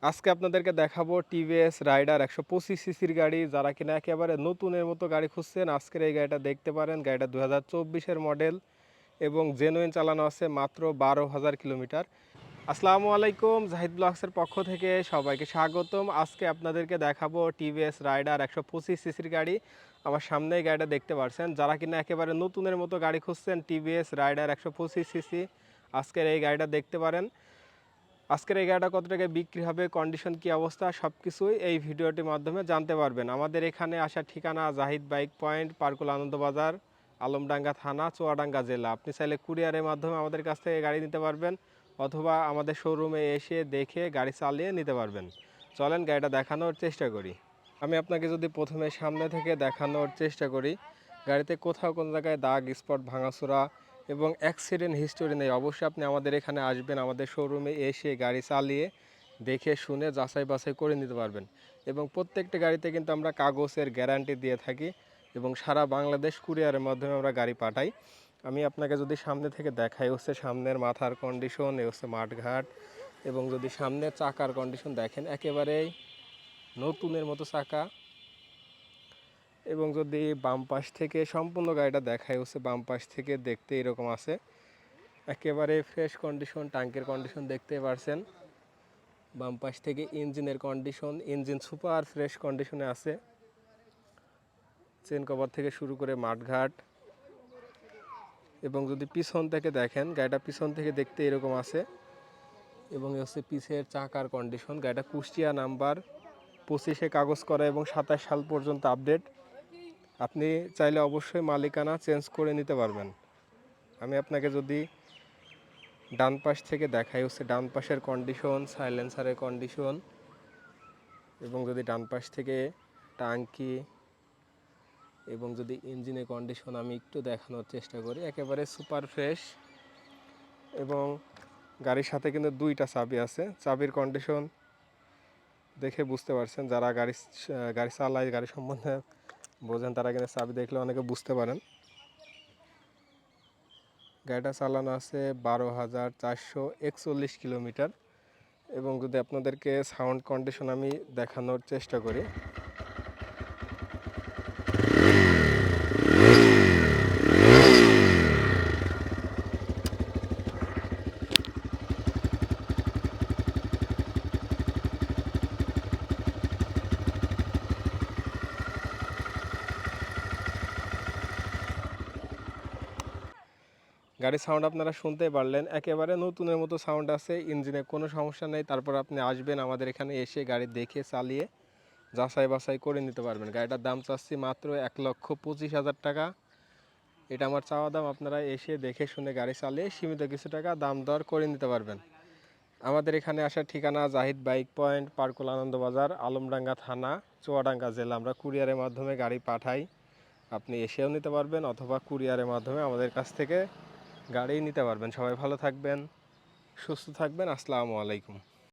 আজকে আপনাদেরকে দেখাবো টিভিএস রাইডার 125 সিসির গাড়ি। যারা কিনা একেবারে নতুনের মতো গাড়ি খুঁজছেন, আজকের এই গাড়িটা দেখতে পারেন। গাড়িটা 2024-এর মডেল এবং জেনুইন চালানো আছে মাত্র 12,000 কিলোমিটার। আসসালামু আলাইকুম, জাহিদ ব্লগসের পক্ষ থেকে সবাইকে স্বাগতম। আজকে আপনাদেরকে দেখাবো টিভিএস রাইডার 125 সিসির গাড়ি। আমার সামনেই গাড়িটা দেখতে পাচ্ছেন। যারা কিনা একেবারে নতুনের মতো গাড়ি খুঁজছেন, টিভিএস রাইডার 125 সিসি, আজকের এই গাড়িটা দেখতে পারেন। আজকের এই গাড়িটা কত টাকায় বিক্রি হবে, কন্ডিশন কি অবস্থা, সব কিছুই এই ভিডিওটির মাধ্যমে জানতে পারবেন। আমাদের এখানে আসার ঠিকানা জাহিদ বাইক পয়েন্ট, পার্কুল আনন্দবাজার, আলমডাঙ্গা থানা, চুয়াডাঙ্গা জেলা। আপনি চাইলে কুরিয়ারের মাধ্যমে আমাদের কাছ থেকে গাড়ি নিতে পারবেন অথবা আমাদের শোরুমে এসে দেখে গাড়ি চালিয়ে নিতে পারবেন। চলেন গাড়িটা দেখানোর চেষ্টা করি। আমি আপনাকে যদি প্রথমে সামনে থেকে দেখানোর চেষ্টা করি, গাড়িতে কোথাও কোনো জায়গায় দাগ স্পট ভাঙাচোরা এবং অ্যাক্সিডেন্ট হিস্টোরি নেই। অবশ্যই আপনি আমাদের এখানে আসবেন, আমাদের শোরুমে এসে গাড়ি চালিয়ে দেখে শুনে যাচাই বাছাই করে নিতে পারবেন। এবং প্রত্যেকটা গাড়িতে কিন্তু আমরা কাগজের গ্যারান্টি দিয়ে থাকি এবং সারা বাংলাদেশ কুরিয়ারের মাধ্যমে আমরা গাড়ি পাঠাই। আমি আপনাকে যদি সামনে থেকে দেখাই, হচ্ছে সামনের মাথার কন্ডিশন, এ হচ্ছে মাঠঘাট, এবং যদি সামনের চাকার কন্ডিশন দেখেন একেবারেই নতুনের মতো চাকা। এবং যদি বাম পাশ থেকে সম্পূর্ণ গাড়িটা দেখাই, হচ্ছে বাম পাশ থেকে দেখতে এরকম আছে, একেবারে ফ্রেশ কন্ডিশন। ট্যাঙ্কের কন্ডিশন দেখতে পারছেন। বাম পাশ থেকে ইঞ্জিনের কন্ডিশন, ইঞ্জিন সুপার ফ্রেশ কন্ডিশনে আছে। চেন কভার থেকে শুরু করে মাঠঘাট। এবং যদি পিছন থেকে দেখেন, গাড়িটা পিছন থেকে দেখতে এরকম আছে। এবং হচ্ছে পিছের চাকার কন্ডিশন। গাড়িটা কুষ্টিয়া নাম্বার 25-এ কাগজ করা এবং 27 সাল পর্যন্ত আপডেট। আপনি চাইলে অবশ্যই মালিকানা চেঞ্জ করে নিতে পারবেন। আমি আপনাকে যদি ডান পাশ থেকে দেখাই, হচ্ছে ডান পাশের কন্ডিশন, সাইলেন্সারের কন্ডিশন। এবং যদি ডান পাশ থেকে টাঙ্কি এবং যদি ইঞ্জিনের কন্ডিশন আমি একটু দেখানোর চেষ্টা করি, একেবারে সুপার ফ্রেশ। এবং গাড়ির সাথে কিন্তু 2টা চাবি আছে। চাবির কন্ডিশন দেখে বুঝতে পারছেন, যারা গাড়ি চালায়, গাড়ি সম্বন্ধে বোঝেন, তারা কিন্তু চাবি দেখলে অনেকে বুঝতে পারেন। গাড়িটা চালানো আছে 12,441 কিলোমিটার। এবং যদি আপনাদেরকে সাউন্ড কন্ডিশন আমি দেখানোর চেষ্টা করি, গাড়ির সাউন্ড আপনারা শুনতেই পারলেন, একেবারে নতুনের মতো সাউন্ড আছে। ইঞ্জিনে কোনো সমস্যা নেই। তারপর আপনি আসবেন আমাদের এখানে, এসে গাড়ি দেখে চালিয়ে যাচাই বাছাই করে নিতে পারবেন। গাড়িটার দাম চাচ্ছি মাত্র 1,25,000 টাকা। এটা আমার চাওয়া দাম। আপনারা এসে দেখে শুনে গাড়ি চালিয়ে সীমিত কিছু টাকা দাম দর করে নিতে পারবেন। আমাদের এখানে আসার ঠিকানা জাহিদ বাইক পয়েন্ট, পার্কুল আনন্দবাজার, আলমডাঙ্গা থানা, চুয়াডাঙ্গা জেলা। আমরা কুরিয়ারের মাধ্যমে গাড়ি পাঠাই। আপনি এসেও নিতে পারবেন অথবা কুরিয়ারের মাধ্যমে আমাদের কাছ থেকে গাড়ি নিতে পারবেন। সবাই ভালো থাকবেন, সুস্থ থাকবেন। আসসালামু আলাইকুম।